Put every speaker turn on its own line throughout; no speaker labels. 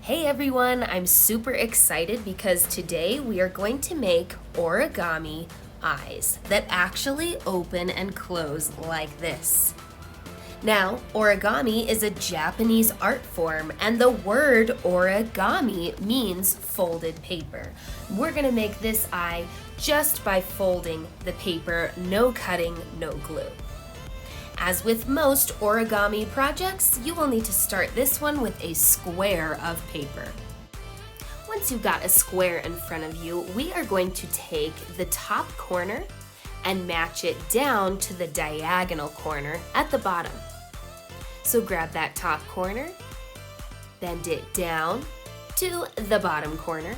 Hey everyone, I'm super excited because today we are going to make origami eyes that actually open and close like this. Now, origami is a Japanese art form, and the word origami means folded paper. We're gonna make this eye just by folding the paper, no cutting, no glue. As with most origami projects, you will need to start this one with a square of paper. Once you've got a square in front of you, we are going to take the top corner and match it down to the diagonal corner at the bottom. So grab that top corner, bend it down to the bottom corner,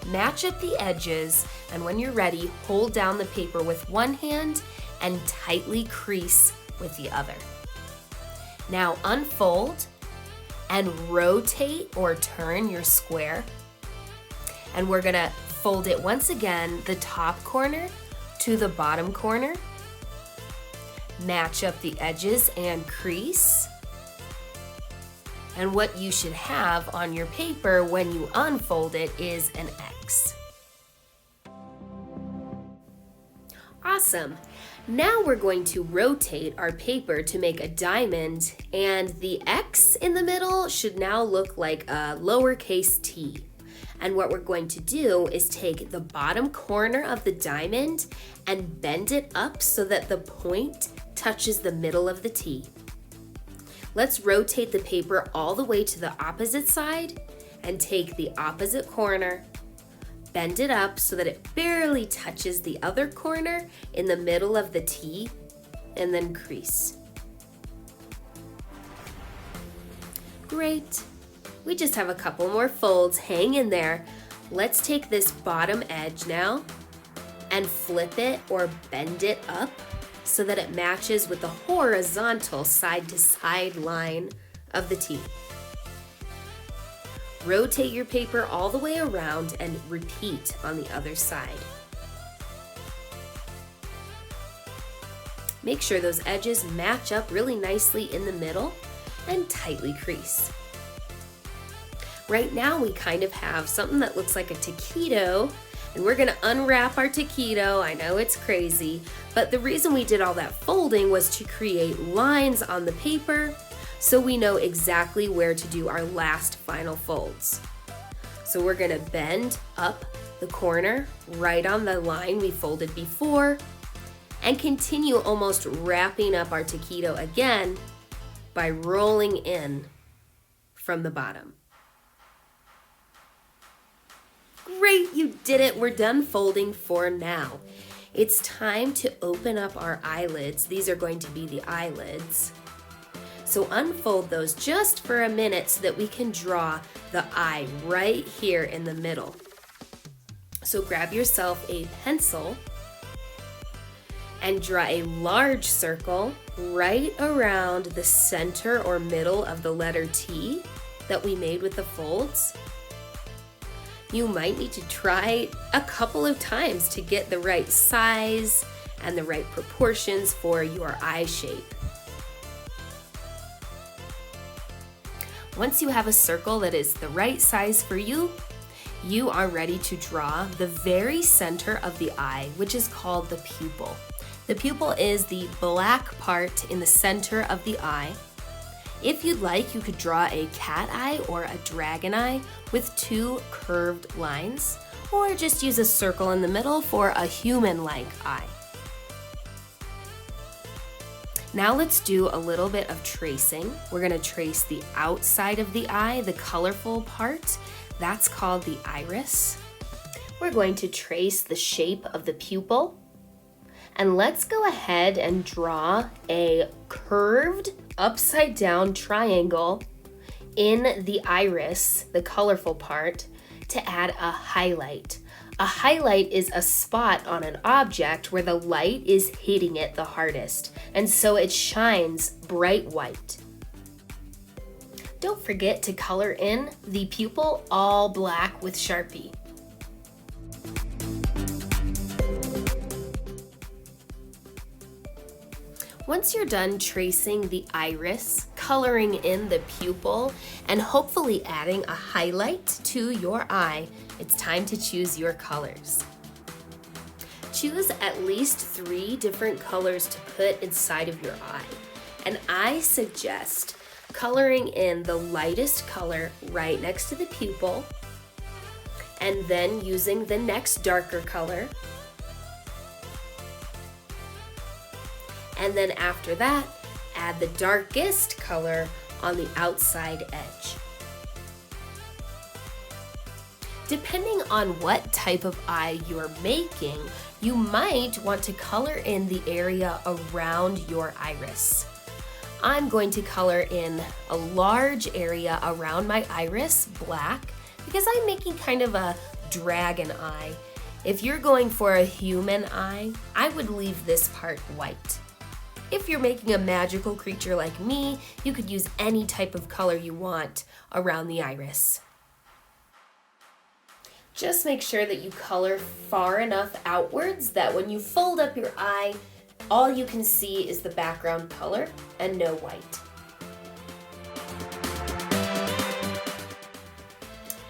match up the edges, and when you're ready, hold down the paper with one hand and tightly crease with the other. Now unfold and rotate or turn your square. And we're gonna fold it once again, the top corner to the bottom corner. Match up the edges and crease. And what you should have on your paper when you unfold it is an X. Awesome. Now we're going to rotate our paper to make a diamond, and the X in the middle should now look like a lowercase t. And what we're going to do is take the bottom corner of the diamond and bend it up so that the point touches the middle of the T. Let's rotate the paper all the way to the opposite side and take the opposite corner, bend it up so that it barely touches the other corner in the middle of the T, and then crease. Great. We just have a couple more folds. Hang in there. Let's take this bottom edge now and flip it or bend it up so that it matches with the horizontal side-to-side line of the T. Rotate your paper all the way around and repeat on the other side. Make sure those edges match up really nicely in the middle and tightly crease. Right now we kind of have something that looks like a taquito, and we're gonna unwrap our taquito. I know it's crazy, but the reason we did all that folding was to create lines on the paper so we know exactly where to do our last final folds. So we're gonna bend up the corner right on the line we folded before and continue almost wrapping up our taquito again by rolling in from the bottom. Great, you did it. We're done folding for now. It's time to open up our eyelids. These are going to be the eyelids. So unfold those just for a minute so that we can draw the eye right here in the middle. So grab yourself a pencil and draw a large circle right around the center or middle of the letter T that we made with the folds. You might need to try a couple of times to get the right size and the right proportions for your eye shape. Once you have a circle that is the right size for you, you are ready to draw the very center of the eye, which is called the pupil. The pupil is the black part in the center of the eye. If you'd like, you could draw a cat eye or a dragon eye with two curved lines, or just use a circle in the middle for a human-like eye. Now let's do a little bit of tracing. We're gonna trace the outside of the eye, the colorful part. That's called the iris. We're going to trace the shape of the pupil. And let's go ahead and draw a curved upside down triangle in the iris, the colorful part, to add a highlight. A highlight is a spot on an object where the light is hitting it the hardest, and so it shines bright white. Don't forget to color in the pupil all black with Sharpie. Once you're done tracing the iris, coloring in the pupil and hopefully adding a highlight to your eye, it's time to choose your colors. Choose at least 3 different colors to put inside of your eye. And I suggest coloring in the lightest color right next to the pupil, and then using the next darker color. And then after that, add the darkest color on the outside edge. Depending on what type of eye you're making, you might want to color in the area around your iris. I'm going to color in a large area around my iris black because I'm making kind of a dragon eye. If you're going for a human eye, I would leave this part white. If you're making a magical creature like me, you could use any type of color you want around the iris. Just make sure that you color far enough outwards that when you fold up your eye, all you can see is the background color and no white.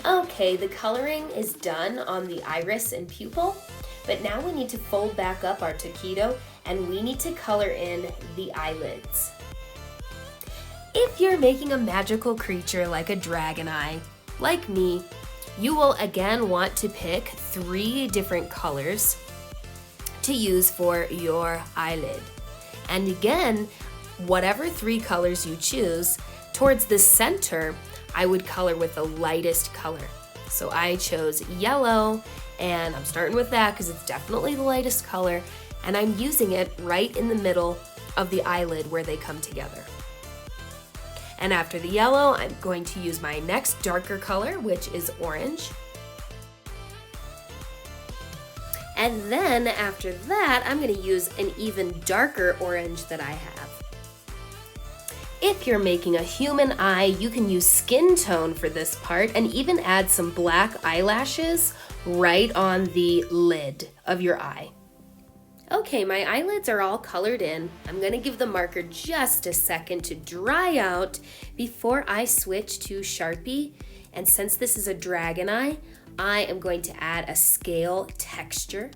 Okay, the coloring is done on the iris and pupil, but now we need to fold back up our taquito and we need to color in the eyelids. If you're making a magical creature like a dragon eye, like me, you will again want to pick 3 different colors to use for your eyelid. And again, whatever 3 colors you choose, towards the center, I would color with the lightest color. So I chose yellow, and I'm starting with that because it's definitely the lightest color, and I'm using it right in the middle of the eyelid where they come together. And after the yellow, I'm going to use my next darker color, which is orange. And then after that, I'm going to use an even darker orange that I have. If you're making a human eye, you can use skin tone for this part and even add some black eyelashes right on the lid of your eye. Okay, my eyelids are all colored in. I'm going to give the marker just a second to dry out before I switch to Sharpie. And since this is a dragon eye, I am going to add a scale texture.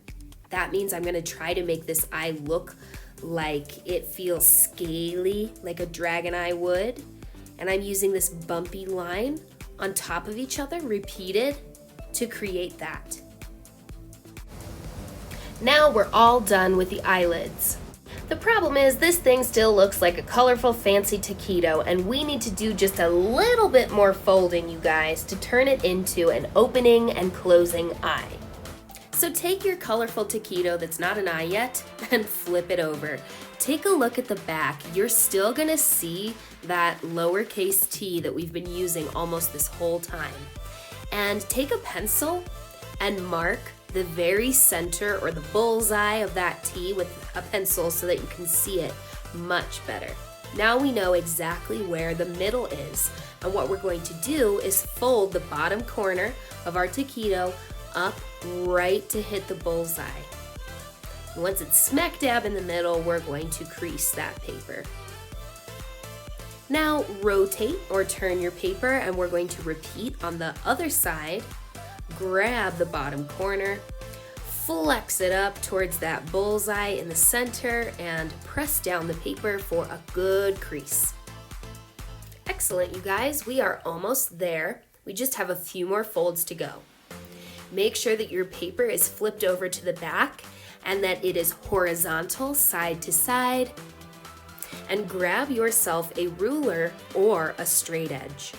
That means I'm going to try to make this eye look like it feels scaly, like a dragon eye would. And I'm using this bumpy line on top of each other, repeated, to create that. Now we're all done with the eyelids. The problem is this thing still looks like a colorful fancy taquito, and we need to do just a little bit more folding, you guys, to turn it into an opening and closing eye. So take your colorful taquito that's not an eye yet and flip it over. Take a look at the back. You're still gonna see that lowercase t that we've been using almost this whole time. And take a pencil and mark the very center or the bullseye of that T with a pencil so that you can see it much better. Now we know exactly where the middle is, and what we're going to do is fold the bottom corner of our taquito up right to hit the bullseye. And once it's smack dab in the middle, we're going to crease that paper. Now rotate or turn your paper, and we're going to repeat on the other side. Grab the bottom corner, flex it up towards that bullseye in the center, and press down the paper for a good crease. Excellent, you guys, we are almost there. We just have a few more folds to go. Make sure that your paper is flipped over to the back and that it is horizontal side to side, and grab yourself a ruler or a straight edge.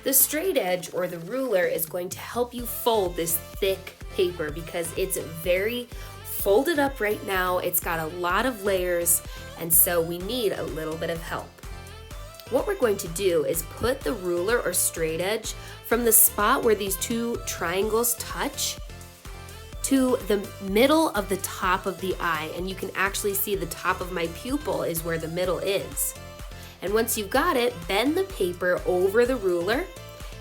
The straight edge or the ruler is going to help you fold this thick paper because it's very folded up right now. It's got a lot of layers, and so we need a little bit of help. What we're going to do is put the ruler or straight edge from the spot where these 2 triangles touch to the middle of the top of the eye, and you can actually see the top of my pupil is where the middle is. And once you've got it, bend the paper over the ruler,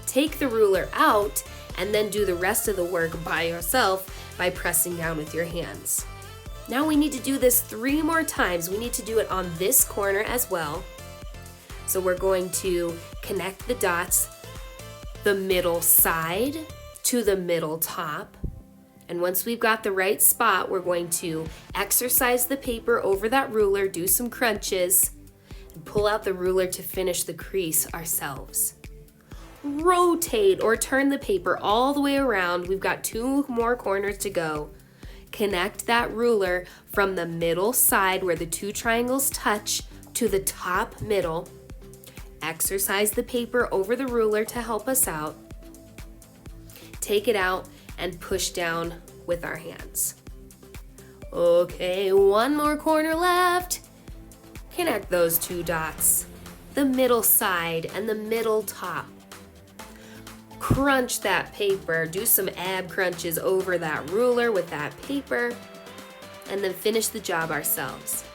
take the ruler out, and then do the rest of the work by yourself by pressing down with your hands. Now we need to do this 3 more times. We need to do it on this corner as well. So we're going to connect the dots, the middle side to the middle top. And once we've got the right spot, we're going to exercise the paper over that ruler, do some crunches, and pull out the ruler to finish the crease ourselves. Rotate or turn the paper all the way around. We've got 2 more corners to go. Connect that ruler from the middle side where the 2 triangles touch to the top middle. Exercise the paper over the ruler to help us out. Take it out and push down with our hands. Okay, 1 more corner left. Connect those 2 dots, the middle side and the middle top. Crunch that paper, do some ab crunches over that ruler with that paper, and then finish the job ourselves.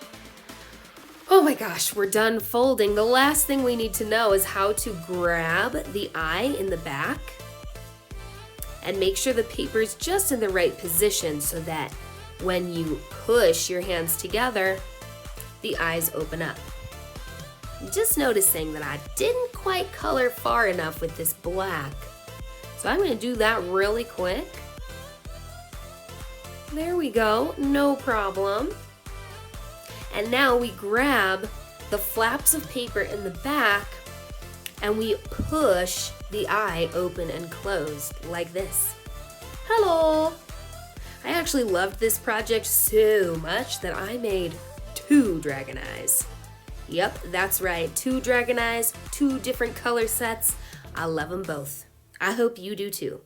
Oh my gosh, we're done folding. The last thing we need to know is how to grab the eye in the back and make sure the paper's just in the right position so that when you push your hands together, the eyes open up. I'm just noticing that I didn't quite color far enough with this black. So I'm gonna do that really quick. There we go, no problem. And now we grab the flaps of paper in the back and we push the eye open and closed like this. Hello! I actually loved this project so much that I made 2 dragon eyes. Yep, that's right, 2 dragon eyes, 2 different color sets. I love them both. I hope you do too.